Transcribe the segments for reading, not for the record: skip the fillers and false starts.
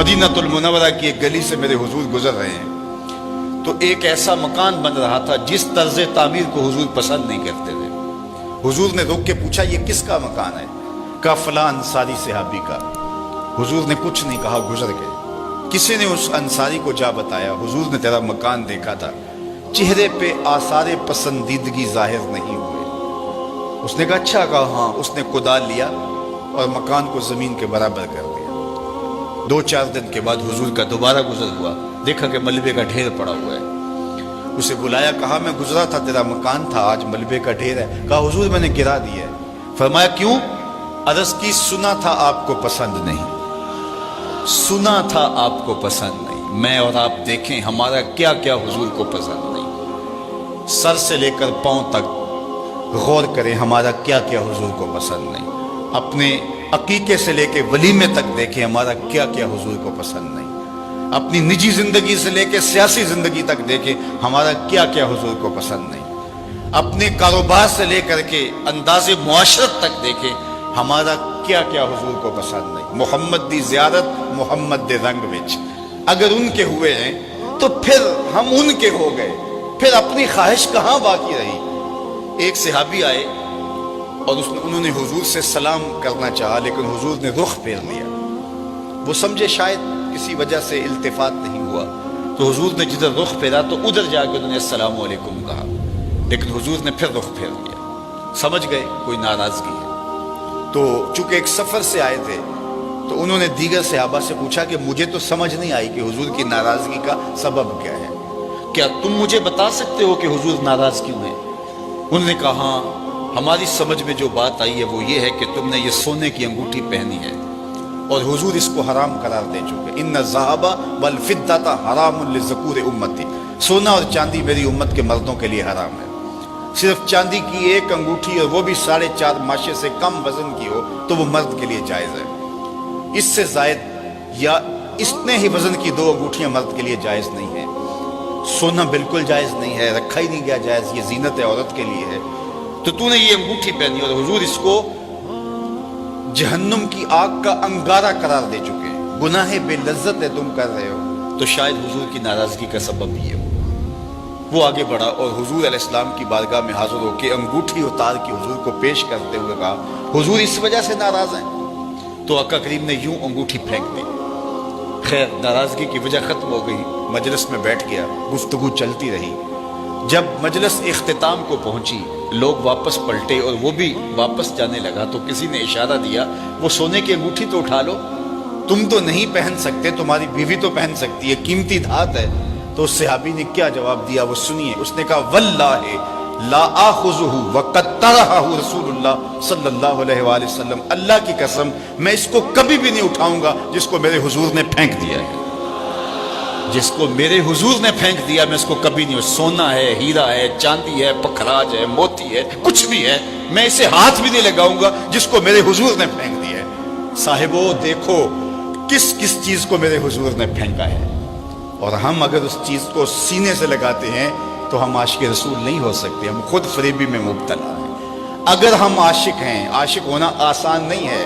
मदीनतुल मुनव्वरा की एक गली से मेरे हुजूर गुजर रहे हैं, तो एक ऐसा मकान बन रहा था जिस तर्ज तामीर को हुजूर पसंद नहीं करते थे। हुजूर ने रोक के पूछा, ये किसका मकान है? कहा फलां अंसारी सहाबी का। हुजूर ने कुछ नहीं कहा, गुजर गए। किसी ने उस अंसारी को जा बताया, हुजूर ने तेरा मकान देखा था, चेहरे पे आसारे पसंदीदगी जाहिर नहीं हुए। उसने कहा अच्छा। कहा हाँ। उसने कुदाल लिया और मकान को जमीन के बराबर कर दिया। 2-4 दिन के बाद हुजूर का दोबारा गुजर हुआ, देखा कि मलबे का ढेर पड़ा हुआ है। उसे बुलाया, कहा मैं गुजरा था, तेरा मकान था, आज मलबे का ढेर है। कहा हुजूर मैंने गिरा दिया है। फरमाया क्यों? अर्ज की, सुना था आपको पसंद नहीं, सुना था आपको पसंद नहीं। मैं और आप देखें हमारा क्या क्या हुजूर को पसंद नहीं। सर से लेकर पांव तक गौर करें, हमारा क्या क्या हुजूर को पसंद नहीं। अपने अकीके से लेकर वलीमे तक देखें, हमारा क्या क्या हुजूर को पसंद नहीं। अपनी निजी जिंदगी से लेकर सियासी जिंदगी तक देखें, हमारा क्या क्या हुजूर को पसंद नहीं। अपने कारोबार से लेकर के अंदाज़े मुआशरत तक देखें, हमारा क्या क्या हुजूर को पसंद नहीं। मोहम्मद दी ज़ियारत मोहम्मद दे रंग विच, अगर उनके हुए हैं तो फिर हम उनके हो गए, फिर अपनी ख्वाहिश कहाँ बाकी रही। एक सहाबी आए और उन्होंने हुजूर से सलाम करना चाहा, लेकिन हुजूर ने रुख फेर लिया। वो समझे शायद किसी वजह से इल्तिफात नहीं हुआ, तो हुजूर ने जिधर रुख फेरा तो उधर जाकर उन्होंने अस्सलाम वालेकुम कहा, लेकिन हुजूर ने फिर रुख फेर लिया। समझ गए कोई नाराजगी है। तो चूंकि एक सफर से आए थे, तो उन्होंने दीगर सहाबा से पूछा कि मुझे तो समझ नहीं आई कि हुजूर की नाराजगी का सबब क्या है, क्या तुम मुझे बता सकते हो कि हुजूर नाराज क्यों है? उन्होंने कहा हमारी समझ में जो बात आई है वो ये है कि तुमने ये सोने की अंगूठी पहनी है और हुजूर इसको हराम करार दे चुके। इन्ना ज़हाबा वल फिद्दता हरामुन लिज़ुकूर उम्मती, सोना और चांदी मेरी उम्मत के मर्दों के लिए हराम है। सिर्फ चांदी की एक अंगूठी, और वो भी 4.5 माशे से कम वजन की हो, तो वो मर्द के लिए जायज़ है। इससे जायद या इतने ही वजन की 2 अंगूठियां मर्द के लिए जायज़ नहीं है। सोना बिल्कुल जायज़ नहीं है, रखा ही नहीं गया जायज़, ये जीनत औरत के लिए है। तो तूने ये अंगूठी पहनी और हुजूर इसको जहन्नुम की आग का अंगारा करार दे चुके हैं, गुनाह बेलज्जत है तुम कर रहे हो, तो शायद हुजूर की नाराजगी का सबब ये हो। वो आगे बढ़ा और हुजूर अलैहिस्सलाम की बारगाह में हाजिर होकर अंगूठी उतार के हुजूर को पेश करते हुए कहा, हुजूर इस वजह से नाराज हैं? तो आका करीम ने यूं अंगूठी फेंक दी। खैर नाराजगी की वजह खत्म हो गई, मजलिस में बैठ गया, गुफ्तगू चलती रही। जब मजलिस इख्तिताम को पहुंची, लोग वापस पलटे और वो भी वापस जाने लगा, तो किसी ने इशारा दिया, वो सोने की अंगूठी तो उठा लो, तुम तो नहीं पहन सकते, तुम्हारी बीवी तो पहन सकती है, कीमती धात है। तो उस सहाबी ने क्या जवाब दिया वो सुनिए। उसने कहा वल्लाहि ला आखुजुहु वक़द तरहहु रसूलुल्लाह सल्लल्लाहु अलैहि वसल्लम, अल्लाह की कसम मैं इसको कभी भी नहीं उठाऊंगा जिसको मेरे हुजूर ने फेंक दिया है। जिसको मेरे हुजूर ने फेंक दिया मैं इसको कभी नहीं, सोना है, हीरा है, चांदी है, पखराज है, मोती है, कुछ भी है, मैं इसे हाथ भी नहीं लगाऊंगा जिसको मेरे हुजूर ने फेंक दिया है। साहिबो देखो किस किस चीज को मेरे हुजूर ने फेंका है, और हम अगर उस चीज को सीने से लगाते हैं तो हम आशिक रसूल नहीं हो सकते, हम खुद फरेबी में मुब्तला हैं। अगर हम आशिक हैं, आशिक होना आसान नहीं है।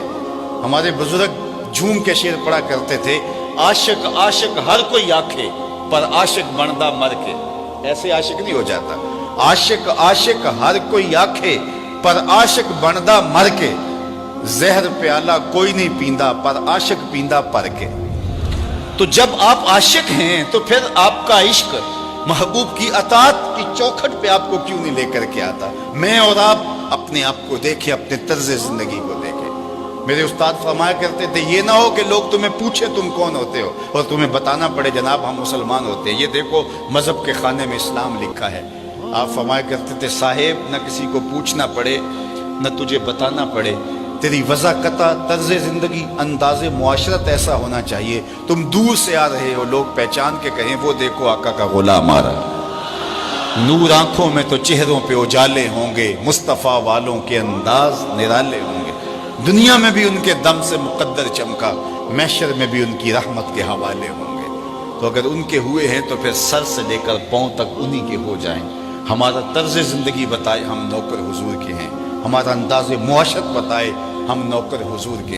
हमारे बुजुर्ग झूम के शेर पढ़ा करते थे, आशिक आशिक हर कोई आखे पर आशिक बनदा मर के। ऐसे आशिक नहीं हो जाता। आशिक आशिक हर कोई आखे पर आशिक बनदा मर के, जहर प्याला कोई नहीं पींदा पर आशिक पींदा पर के। तो जब आप आशिक हैं तो फिर आपका इश्क महबूब की अतात की चौखट पे आपको क्यों नहीं लेकर के आता? मैं और आप अपने आप को देखें, अपने तर्ज जिंदगी को देखें। मेरे उस्ताद फरमाया करते थे, ये ना हो कि लोग तुम्हें पूछे तुम कौन होते हो और तुम्हें बताना पड़े जनाब हम मुसलमान होते हैं, ये देखो मजहब के खाने में इस्लाम लिखा है। आप फरमाया करते थे, साहेब न किसी को पूछना पड़े न तुझे बताना पड़े, तेरी वज़ाकता तर्ज जिंदगी अंदाज़े मुआशरत ऐसा होना चाहिए, तुम दूर से आ रहे हो, लोग पहचान के कहें वो देखो आका का गुलाम आ रहा। नूर आंखों में तो चेहरों पे उजाले होंगे, मुस्तफ़ा वालों के अंदाज निराले होंगे। दुनिया में भी उनके दम से मुकद्दर चमका, महशर में भी उनकी रहमत के हवाले होंगे। तो अगर उनके हुए हैं तो फिर सर से लेकर पांव तक उन्हीं के हो जाएं। हमारा तर्ज जिंदगी बताए हम नौकर हुजूर के हैं, हमारा अंदाज़े मुआशरत बताए हम नौकर हुजूर के।